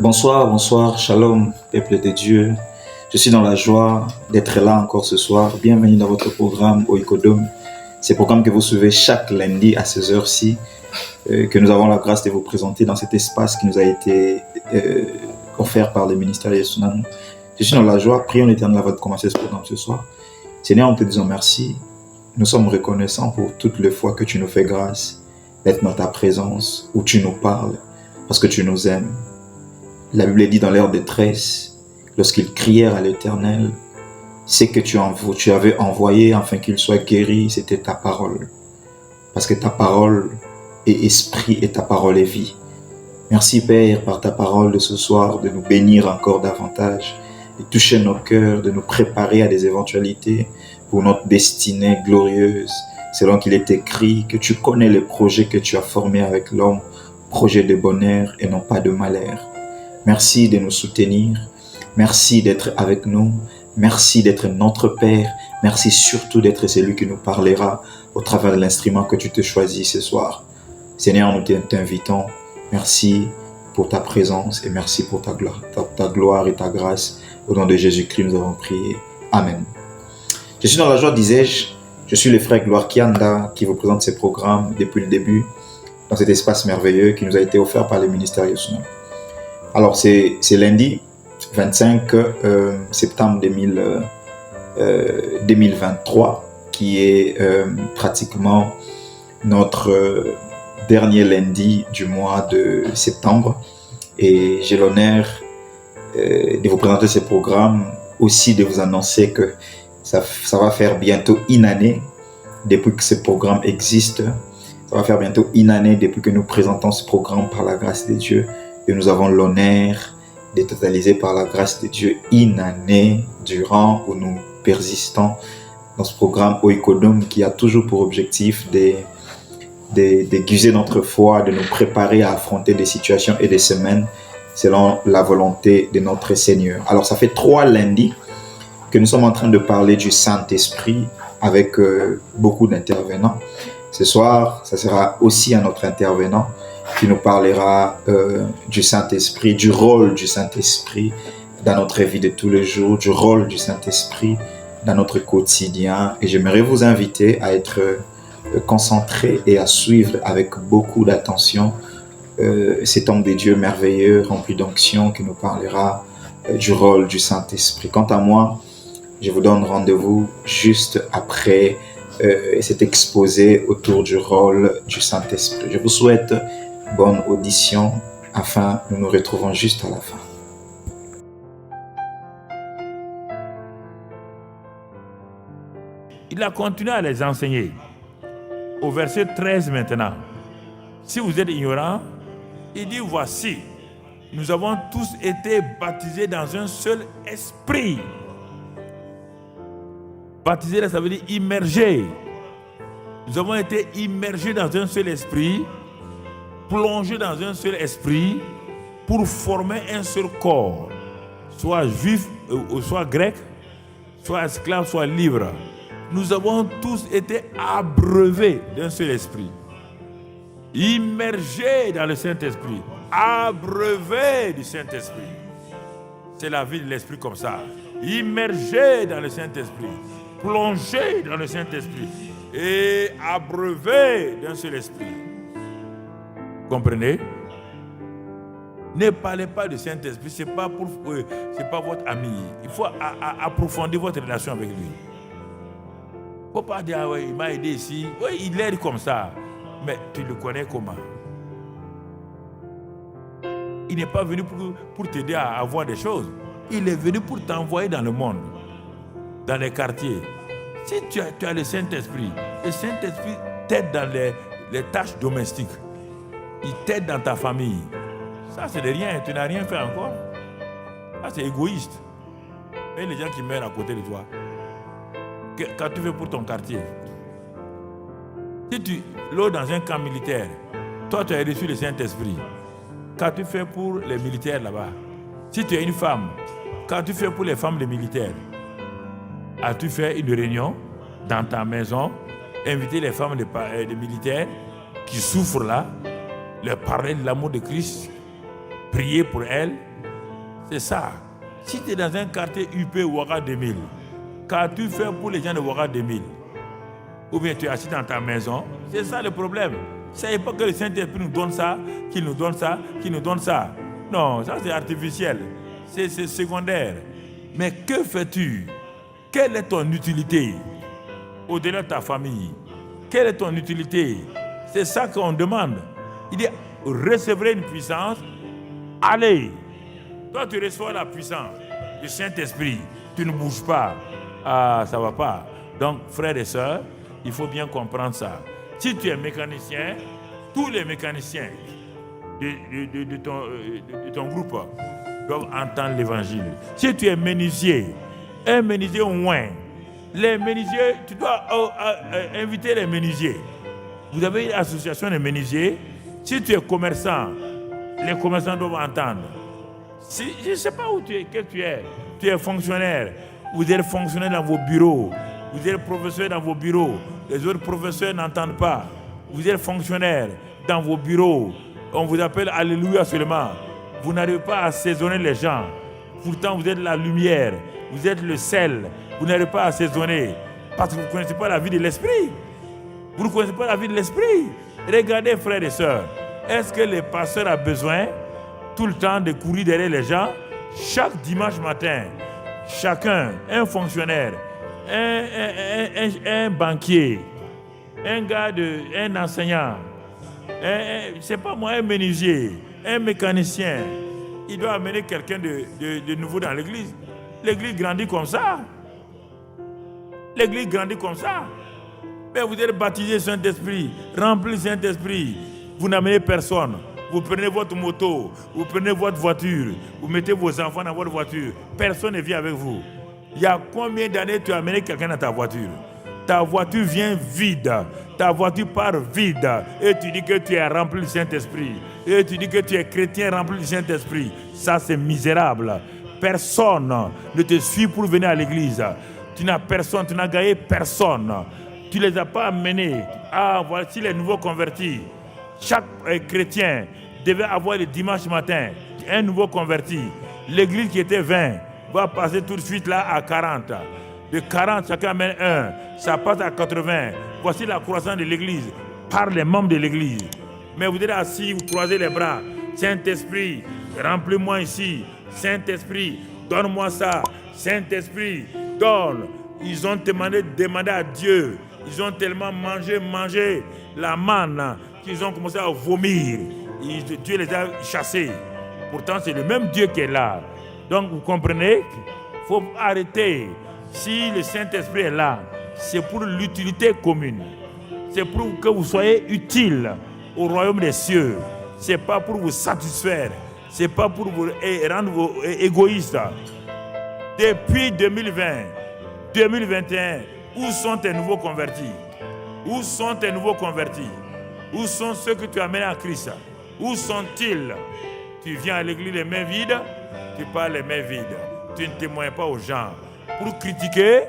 Bonsoir, bonsoir, shalom, peuple de Dieu. Je suis dans la joie d'être là encore ce soir. Bienvenue dans votre programme Oikodome. C'est le programme que vous suivez chaque lundi à ces heures-ci, que nous avons la grâce de vous présenter dans cet espace qui nous a été offert par le ministère Yesunam. Je suis dans la joie. Prions l'Éternel avant de commencer ce programme ce soir. Seigneur, nous te disons merci. Nous sommes reconnaissants pour toutes les fois que tu nous fais grâce d'être dans ta présence, où tu nous parles, parce que tu nous aimes. La Bible dit dans leur détresse, lorsqu'ils crièrent à l'Éternel, c'est que tu avais envoyé afin qu'ils soient guéris, c'était ta parole. Parce que ta parole est esprit et ta parole est vie. Merci Père par ta parole de ce soir de nous bénir encore davantage, de toucher nos cœurs, de nous préparer à des éventualités pour notre destinée glorieuse. Selon qu'il est écrit que tu connais les projets que tu as formés avec l'homme, projets de bonheur et non pas de malheur. Merci de nous soutenir. Merci d'être avec nous. Merci d'être notre Père. Merci surtout d'être celui qui nous parlera au travers de l'instrument que tu te choisis ce soir. Seigneur, nous t'invitons. Merci pour ta présence et merci pour ta gloire et ta grâce. Au nom de Jésus-Christ, nous avons prié. Amen. Je suis dans la joie, disais-je. Je suis le frère Gloire Kianda qui vous présente ces programmes depuis le début dans cet espace merveilleux qui nous a été offert par le ministère Yesunam. Alors, c'est lundi 25 septembre 2023 qui est pratiquement notre dernier lundi du mois de septembre. Et j'ai l'honneur de vous présenter ce programme, aussi de vous annoncer que ça va faire bientôt une année depuis que ce programme existe. Ça va faire bientôt une année depuis que nous présentons ce programme par la grâce de Dieu. Et nous avons l'honneur de totaliser par la grâce de Dieu une année durant où nous persistons dans ce programme Oikodome qui a toujours pour objectif d'aiguiser notre foi, de nous préparer à affronter des situations et des semaines selon la volonté de notre Seigneur. Alors ça fait 3 lundis que nous sommes en train de parler du Saint-Esprit avec beaucoup d'intervenants. Ce soir, ça sera aussi un autre intervenant qui nous parlera du Saint-Esprit, du rôle du Saint-Esprit dans notre vie de tous les jours, du rôle du Saint-Esprit dans notre quotidien. Et j'aimerais vous inviter à être concentrés et à suivre avec beaucoup d'attention cet homme de Dieu merveilleux, rempli d'onction, qui nous parlera du rôle du Saint-Esprit. Quant à moi, je vous donne rendez-vous juste après cet exposé autour du rôle du Saint-Esprit. Je vous souhaite bonne audition, afin nous nous retrouvons juste à la fin. Il a continué à les enseigner. Au verset 13 maintenant. Si vous êtes ignorants, il dit voici, nous avons tous été baptisés dans un seul esprit. Baptisé, ça veut dire immergé. Nous avons été immergés dans un seul esprit, plongés dans un seul esprit pour former un seul corps, soit juif, soit grec, soit esclave, soit libre. Nous avons tous été abreuvés d'un seul esprit, immergés dans le Saint-Esprit, abreuvés du Saint-Esprit. C'est la vie de l'esprit comme ça, immergés dans le Saint-Esprit, plongés dans le Saint-Esprit et abreuvés d'un seul esprit. Comprenez? Ne parlez pas du Saint-Esprit, c'est pas votre ami. Il faut approfondir votre relation avec lui. Il ne faut pas dire, oui, il m'a aidé ici. Oui, il aide comme ça. Mais tu le connais comment? Il n'est pas venu pour t'aider à avoir des choses. Il est venu pour t'envoyer dans le monde, dans les quartiers. Si tu as le Saint-Esprit t'aide dans les tâches domestiques. Il t'aide dans ta famille. Ça, c'est de rien. Tu n'as rien fait encore. Ça, c'est égoïste. Et les gens qui meurent à côté de toi. Quand tu fais pour ton quartier. Si tu l'as dans un camp militaire, toi, tu as reçu le Saint-Esprit. Quand tu fais pour les militaires là-bas. Si tu es une femme, quand tu fais pour les femmes des militaires, as-tu fait une réunion dans ta maison, inviter les femmes des militaires qui souffrent là, leur parler de l'amour de Christ, prier pour elles, C'est ça. Si tu es dans un quartier UP Ouaga 2000, qu'as-tu fait pour les gens de Ouaga 2000? Ou bien tu es assis dans ta maison? C'est ça le problème. Ce n'est pas que le Saint-Esprit nous donne ça, qu'il nous donne ça, qu'il nous donne ça. Non, ça c'est artificiel. C'est secondaire. Mais que fais-tu? Quelle est ton utilité au-delà de ta famille? Quelle est ton utilité? C'est ça qu'on demande. Il dit, recevrez une puissance, allez. Toi, tu reçois la puissance du Saint-Esprit. Tu ne bouges pas. Ah, ça ne va pas. Donc, frères et sœurs, il faut bien comprendre ça. Si tu es mécanicien, tous les mécaniciens de ton groupe doivent entendre l'évangile. Si tu es menuisier, un menuisier au moins, les menuisiers, tu dois inviter les menuisiers. Vous avez une association de menuisiers. Si tu es commerçant, les commerçants doivent entendre. Si, je ne sais pas où tu es fonctionnaire, vous êtes fonctionnaire dans vos bureaux, vous êtes professeur dans vos bureaux, les autres professeurs n'entendent pas. Vous êtes fonctionnaire dans vos bureaux, on vous appelle Alléluia seulement. Vous n'arrivez pas à assaisonner les gens. Pourtant, vous êtes la lumière, vous êtes le sel. Vous n'arrivez pas à assaisonner parce que vous ne connaissez pas la vie de l'esprit. Vous ne connaissez pas la vie de l'esprit. Regardez, frères et sœurs, est-ce que le pasteur a besoin tout le temps de courir derrière les gens? Chaque dimanche matin, chacun, un fonctionnaire, un banquier, un enseignant, c'est pas moi, un menuisier, un mécanicien, il doit amener quelqu'un de nouveau dans l'église. L'église grandit comme ça. L'église grandit comme ça. Mais vous êtes baptisé Saint-Esprit, rempli Saint-Esprit. Vous n'amenez personne. Vous prenez votre moto, vous prenez votre voiture, vous mettez vos enfants dans votre voiture. Personne ne vient avec vous. Il y a combien d'années tu as amené quelqu'un dans ta voiture? Ta voiture vient vide. Ta voiture part vide. Et tu dis que tu es rempli du Saint-Esprit. Et tu dis que tu es chrétien rempli du Saint-Esprit. Ça, c'est misérable. Personne ne te suit pour venir à l'église. Tu n'as personne, tu n'as gagné personne. Tu ne les as pas amenés. Ah, voici les nouveaux convertis. Chaque chrétien devait avoir le dimanche matin un nouveau converti. L'église qui était 20 va passer tout de suite là à 40. De 40, chacun amène un. Ça passe à 80. Voici la croissance de l'église par les membres de l'église. Mais vous êtes assis, vous croisez les bras. Saint-Esprit, remplis-moi ici. Saint-Esprit, donne-moi ça. Saint-Esprit, donne. Ils ont demandé à Dieu. Ils ont tellement mangé la manne qu'ils ont commencé à vomir. Dieu les a chassés. Pourtant, c'est le même Dieu qui est là. Donc, vous comprenez, il faut arrêter. Si le Saint-Esprit est là, c'est pour l'utilité commune. C'est pour que vous soyez utile au royaume des cieux. Ce n'est pas pour vous satisfaire. Ce n'est pas pour vous rendre égoïste. Depuis 2020, 2021, où sont tes nouveaux convertis? Où sont tes nouveaux convertis? Où sont ceux que tu as amenés à Christ? Où sont-ils? Tu viens à l'église les mains vides, tu parles les mains vides. Tu ne témoignes pas aux gens. Pour critiquer,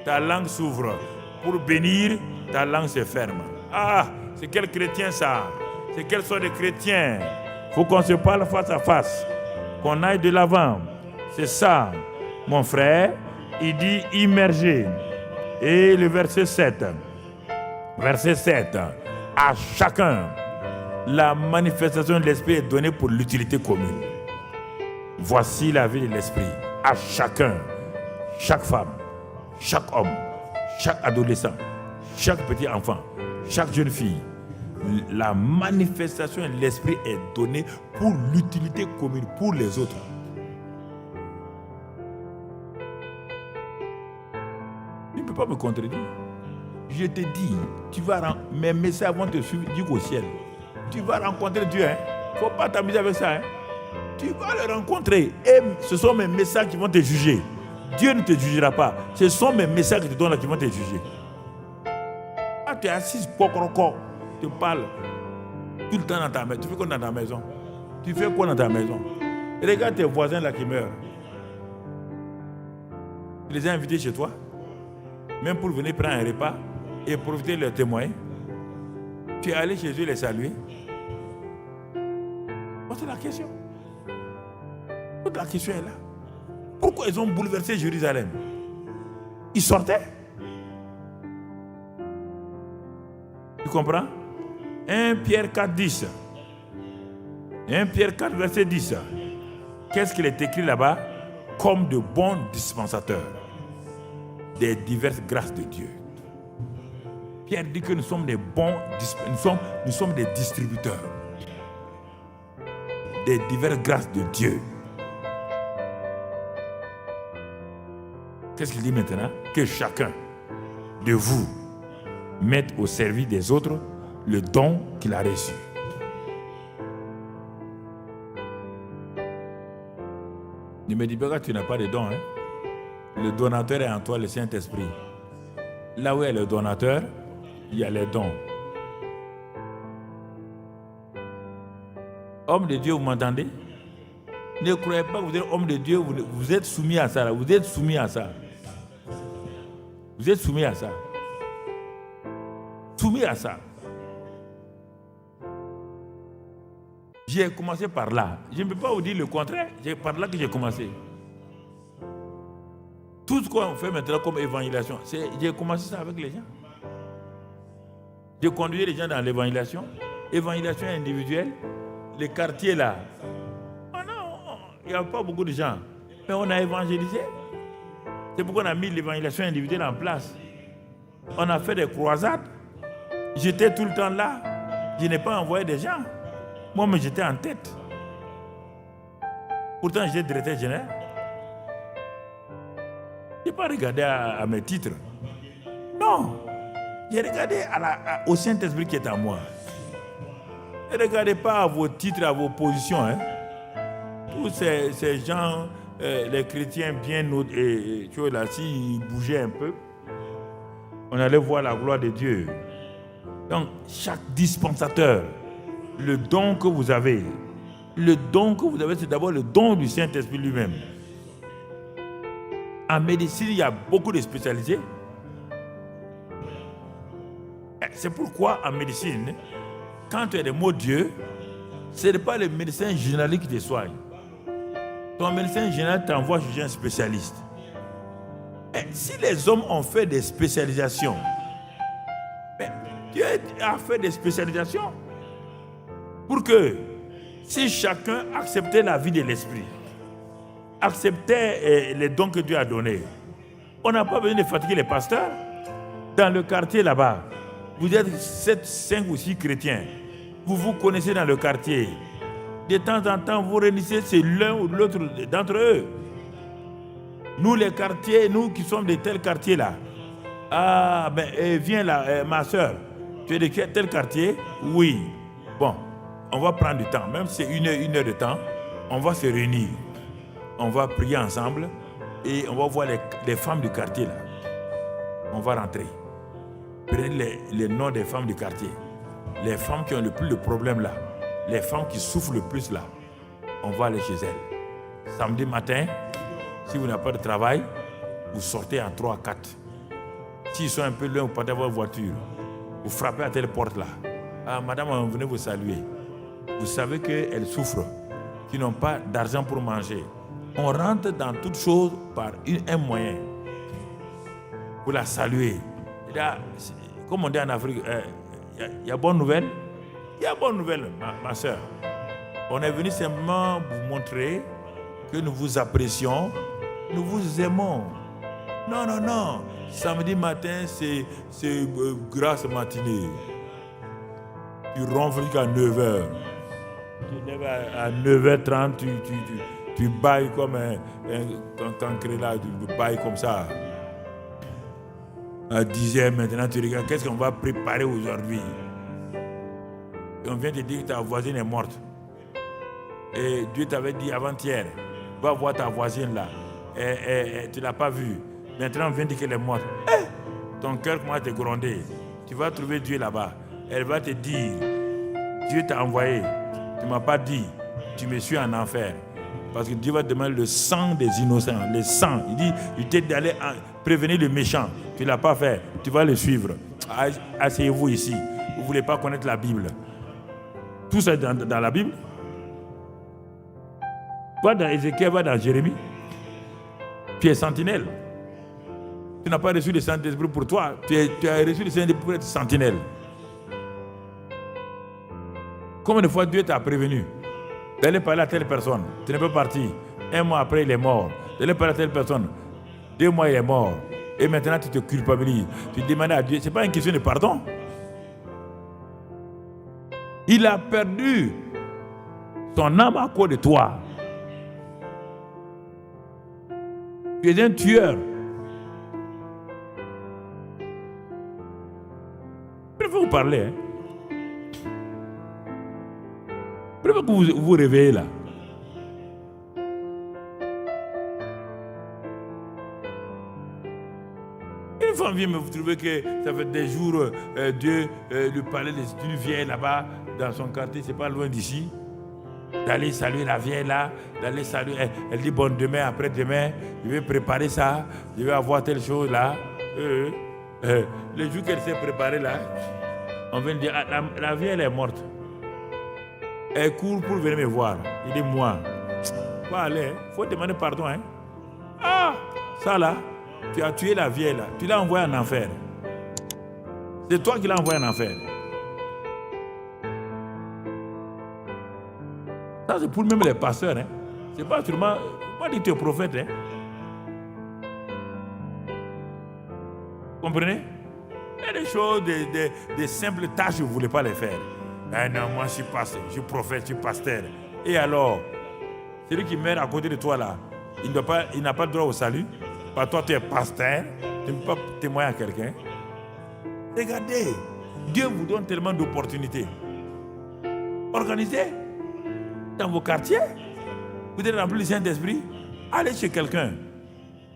ta langue s'ouvre. Pour bénir, ta langue se ferme. Ah, c'est quel chrétien ça? C'est quel sort de chrétien? Il faut qu'on se parle face à face, qu'on aille de l'avant. C'est ça, mon frère. Il dit immerger. Et le verset 7. Verset 7. À chacun, la manifestation de l'esprit est donnée pour l'utilité commune. Voici la vie de l'esprit. À chacun, chaque femme, chaque homme, chaque adolescent, chaque petit enfant, chaque jeune fille, la manifestation de l'esprit est donnée pour l'utilité commune, pour les autres. Tu ne peux pas me contredire. Je te dis, tu vas mes messages vont te suivre jusqu'au ciel. Tu vas rencontrer Dieu. Il ne faut pas t'amuser avec ça. Tu vas le rencontrer. Et ce sont mes messages qui vont te juger. Dieu ne te jugera pas. Ce sont mes messages que tu donnes là qui vont te juger. Ah, tu es assis, tu parles tout le temps dans ta maison. Tu fais quoi dans ta maison? Tu fais quoi dans ta maison? Regarde tes voisins là qui meurent. Tu les as invités chez toi, même pour venir prendre un repas et profiter de leurs témoins. Tu es allé chez eux les saluer. C'est la question. Toute la question est là. Pourquoi ils ont bouleversé Jérusalem? Ils sortaient. Tu comprends? 1 Pierre 4, 10. 1 Pierre 4, verset 10. Qu'est-ce qu'il est écrit là-bas? Comme de bons dispensateurs des diverses grâces de Dieu. Pierre dit que nous sommes des bons, nous sommes des distributeurs des diverses grâces de Dieu. Qu'est-ce qu'il dit maintenant? Que chacun de vous mette au service des autres le don qu'il a reçu. Ne me dis pas que tu n'as pas de don. Le donateur est en toi, le Saint-Esprit. Là où est le donateur, il y a les dons. Homme de Dieu, vous m'entendez? Ne croyez pas que vous êtes homme de Dieu, vous êtes soumis à ça. Là. Vous êtes soumis à ça. Vous êtes soumis à ça. Soumis à ça. J'ai commencé par là. Je ne peux pas vous dire le contraire. C'est par là que j'ai commencé. Tout ce qu'on fait maintenant comme évangélisation, j'ai commencé ça avec les gens. J'ai conduit les gens dans l'évangélisation. Évangélisation individuelle. Les quartiers là. Oh non, il n'y a pas beaucoup de gens. Mais on a évangélisé. C'est pourquoi on a mis l'évangélisation individuelle en place. On a fait des croisades. J'étais tout le temps là. Je n'ai pas envoyé des gens. Moi, mais j'étais en tête. Pourtant, j'étais directeur général. Je n'ai pas regardé à mes titres. Non. J'ai regardé au Saint-Esprit qui est en moi. Ne regardez pas à vos titres, à vos positions. Tous ces gens, les chrétiens bien tu vois là, s'ils bougeaient un peu, on allait voir la gloire de Dieu. Donc, chaque dispensateur, le don que vous avez, c'est d'abord le don du Saint-Esprit lui-même. En médecine, il y a beaucoup de spécialités. C'est pourquoi en médecine, quand tu as des mots de Dieu, ce n'est pas le médecin généraliste qui te soigne. Ton médecin général t'envoie chez un spécialiste. Et si les hommes ont fait des spécialisations, Dieu a fait des spécialisations pour que si chacun acceptait la vie de l'esprit, acceptait les dons que Dieu a donnés, on n'a pas besoin de fatiguer les pasteurs. Dans le quartier là-bas, vous êtes 7, 5 ou 6 chrétiens. Vous vous connaissez dans le quartier. De temps en temps, vous réunissez, c'est l'un ou l'autre d'entre eux. Nous, les quartiers, nous qui sommes de tel quartier là. Ah, viens là, ma soeur. Tu es de tel quartier? Oui. Bon, on va prendre du temps. Même si c'est une heure de temps, on va se réunir. On va prier ensemble et on va voir les femmes du quartier là. On va rentrer. Prenez les noms des femmes du quartier. Les femmes qui ont le plus de problèmes là. Les femmes qui souffrent le plus là. On va aller chez elles. Samedi matin, si vous n'avez pas de travail, vous sortez en 3 à 4. S'ils sont un peu loin, vous partez à votre voiture. Vous frappez à telle porte là. Ah, madame, on venait vous saluer. Vous savez qu'elles souffrent, qu'ils n'ont pas d'argent pour manger. On rentre dans toute chose par un moyen. Pour la saluer. Là, comme on dit en Afrique, il y a bonne nouvelle. Il y a bonne nouvelle, ma soeur. On est venu simplement vous montrer que nous vous apprécions, nous vous aimons. Non, non, non. Samedi matin, c'est grasse matinée. Tu ronfles jusqu'à 9h. Tu lèves à 9h30, tu bailles comme un cancre là, tu bailles comme ça. À 10h maintenant, tu regardes, qu'est-ce qu'on va préparer aujourd'hui? Et on vient te dire que ta voisine est morte. Et Dieu t'avait dit avant-hier, va voir ta voisine là. Et tu ne l'as pas vue. Maintenant, on vient te dire qu'elle est morte. Ton cœur commence à te gronder. Tu vas trouver Dieu là-bas. Elle va te dire, Dieu t'a envoyé. Tu ne m'as pas dit, tu me suis en enfer. Parce que Dieu va te demander le sang des innocents. Le sang. Il dit, il t'est d'aller prévenir le méchant. Tu ne l'as pas fait. Tu vas le suivre. Asseyez-vous ici. Vous ne voulez pas connaître la Bible. Tout ça est dans la Bible. Va dans Ézéchiel, va dans Jérémie. Tu es sentinelle. Tu n'as pas reçu le Saint-Esprit pour toi. Tu as reçu le Saint-Esprit pour être sentinelle. Combien de fois Dieu t'a prévenu d'aller parler à telle personne? Tu n'es pas parti. 1 mois après, il est mort. D'aller parler à telle personne. 2 mois, il est mort. Et maintenant, tu te culpabilises. Tu demandes à Dieu. Ce n'est pas une question de pardon. Il a perdu son âme à cause de toi. Tu es un tueur. Il faut vous parler. Hein? Il faut que vous vous réveillez là. Une femme vient me trouver que ça fait des jours, Dieu lui parlait d'une vieille là-bas, dans son quartier, c'est pas loin d'ici. D'aller saluer la vieille là, d'aller saluer. Elle dit bon, demain, après-demain, je vais préparer ça, je vais avoir telle chose là. Le jour qu'elle s'est préparée là, on vient de dire la vieille elle est morte. Elle court pour venir me voir. Il dit moi, faut aller, faut demander pardon. Hein. Ah, ça là, tu as tué la vieille là, tu l'as envoyée en enfer. C'est toi qui l'as envoyée en enfer. Ça, c'est pour même les pasteurs. Hein. C'est pas seulement. Moi, je dis que tu es prophète. Hein. Comprenez? Il y a des choses, des simples tâches, je ne voulais pas les faire. Ah non, moi, je suis pasteur, je suis prophète, je suis pasteur. Et alors, celui qui meurt à côté de toi là, il n'a pas le droit au salut. Parce que toi, tu es pasteur, tu ne peux pas témoigner à quelqu'un. Regardez, Dieu vous donne tellement d'opportunités. Organisez. Dans vos quartiers, vous êtes rempli du Saint-Esprit, allez chez quelqu'un,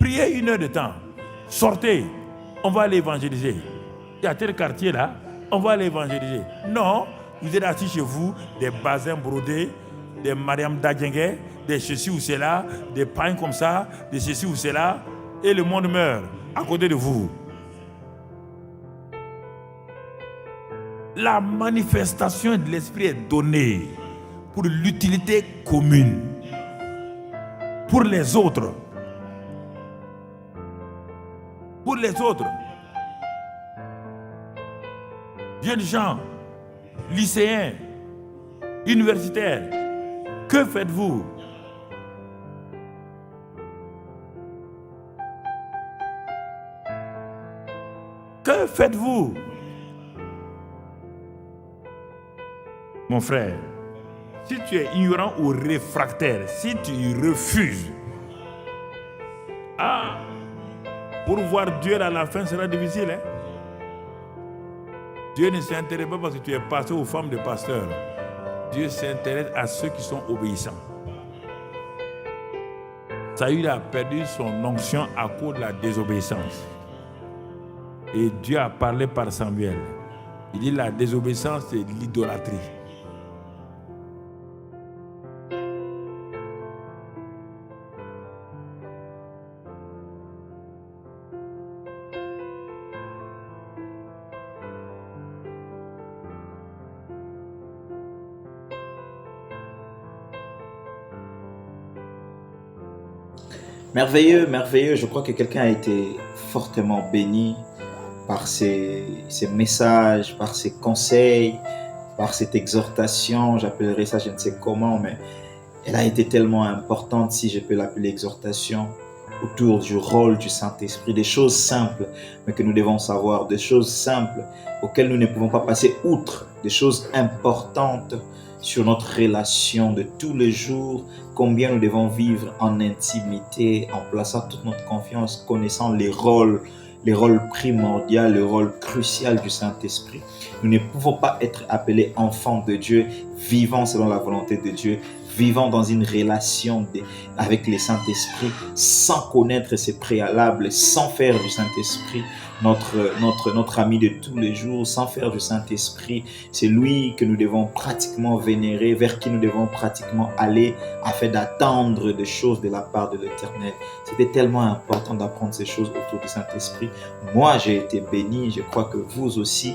priez 1 heure de temps, sortez, on va aller évangéliser. Il y a tel quartier là, on va aller évangéliser. Non, vous êtes assis chez vous, des basins brodés, des Mariam Dagengue, des ceci ou cela, des pains comme ça, des ceci ou cela, et le monde meurt à côté de vous. La manifestation de l'Esprit est donnée pour l'utilité commune, pour les autres. Pour les autres. Jeunes gens, lycéens, universitaires, que faites-vous? Que faites-vous? Mon frère, si tu es ignorant ou réfractaire, si tu refuses, pour voir Dieu à la fin sera difficile. Hein? Dieu ne s'intéresse pas parce que tu es pasteur ou femme de pasteur. Dieu s'intéresse à ceux qui sont obéissants. Saül a perdu son onction à cause de la désobéissance. Et Dieu a parlé par Samuel. Il dit la désobéissance, c'est l'idolâtrie. Merveilleux, merveilleux. Je crois que quelqu'un a été fortement béni par ces messages, par ces conseils, par cette exhortation. J'appellerai ça, je ne sais comment, mais elle a été tellement importante, si je peux l'appeler exhortation, autour du rôle du Saint-Esprit, des choses simples, mais que nous devons savoir, des choses simples auxquelles nous ne pouvons pas passer outre, des choses importantes sur notre relation de tous les jours, combien nous devons vivre en intimité, en plaçant toute notre confiance, connaissant les rôles primordiaux, le rôle crucial du Saint-Esprit. Nous ne pouvons pas être appelés enfants de Dieu, vivant selon la volonté de Dieu, vivant dans une relation avec le Saint-Esprit, sans connaître ses préalables, sans faire du Saint-Esprit notre ami de tous les jours, sans faire du Saint-Esprit. C'est lui que nous devons pratiquement vénérer, vers qui nous devons pratiquement aller, afin d'attendre des choses de la part de l'Éternel. C'était tellement important d'apprendre ces choses autour du Saint-Esprit. Moi, j'ai été béni. Je crois que vous aussi,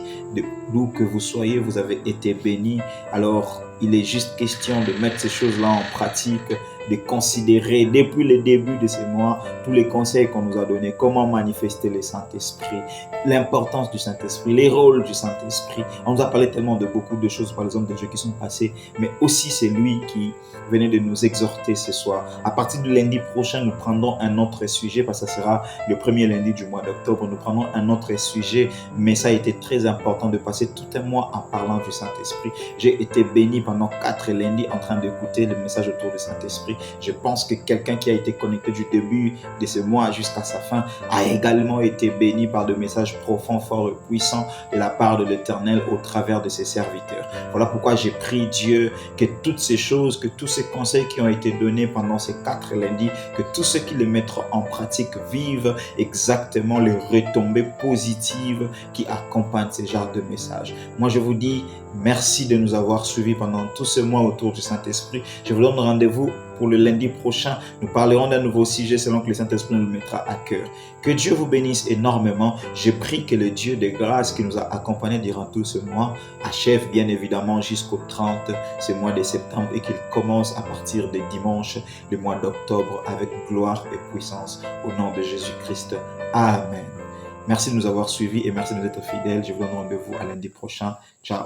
d'où que vous soyez, vous avez été bénis. Alors, il est juste question de mettre ces choses-là en pratique, de considérer depuis le début de ces mois tous les conseils qu'on nous a donnés, comment manifester le Saint-Esprit, l'importance du Saint-Esprit, les rôles du Saint-Esprit. On nous a parlé tellement de beaucoup de choses, par exemple des jeux qui sont passés, mais aussi c'est lui qui venait de nous exhorter ce soir. À partir du lundi prochain, nous prendrons un autre sujet, parce que ça sera le premier lundi du mois d'octobre. Nous prendrons un autre sujet, mais ça a été très important de passer tout un mois en parlant du Saint-Esprit. J'ai été béni pendant 4 lundis en train d'écouter le message autour du Saint-Esprit. Je pense que quelqu'un qui a été connecté du début de ce mois jusqu'à sa fin a également été béni par de messages profonds, forts et puissants de la part de l'Éternel au travers de ses serviteurs. Voilà pourquoi j'ai prié Dieu que toutes ces choses, que tous ces conseils qui ont été donnés pendant ces 4 lundis, que tous ceux qui les mettront en pratique vivent exactement les retombées positives qui accompagnent ce genre de messages. Moi, je vous dis merci de nous avoir suivis pendant tout ce mois autour du Saint-Esprit. Je vous donne rendez-vous pour le lundi prochain. Nous parlerons d'un nouveau sujet selon que le Saint-Esprit nous le mettra à cœur. Que Dieu vous bénisse énormément. Je prie que le Dieu de grâce qui nous a accompagnés durant tout ce mois achève bien évidemment jusqu'au 30 ce mois de septembre et qu'il commence à partir de dimanche le mois d'octobre avec gloire et puissance au nom de Jésus-Christ. Amen. Merci de nous avoir suivis et merci de nous être fidèles. Je vous donne rendez-vous à lundi prochain. Ciao.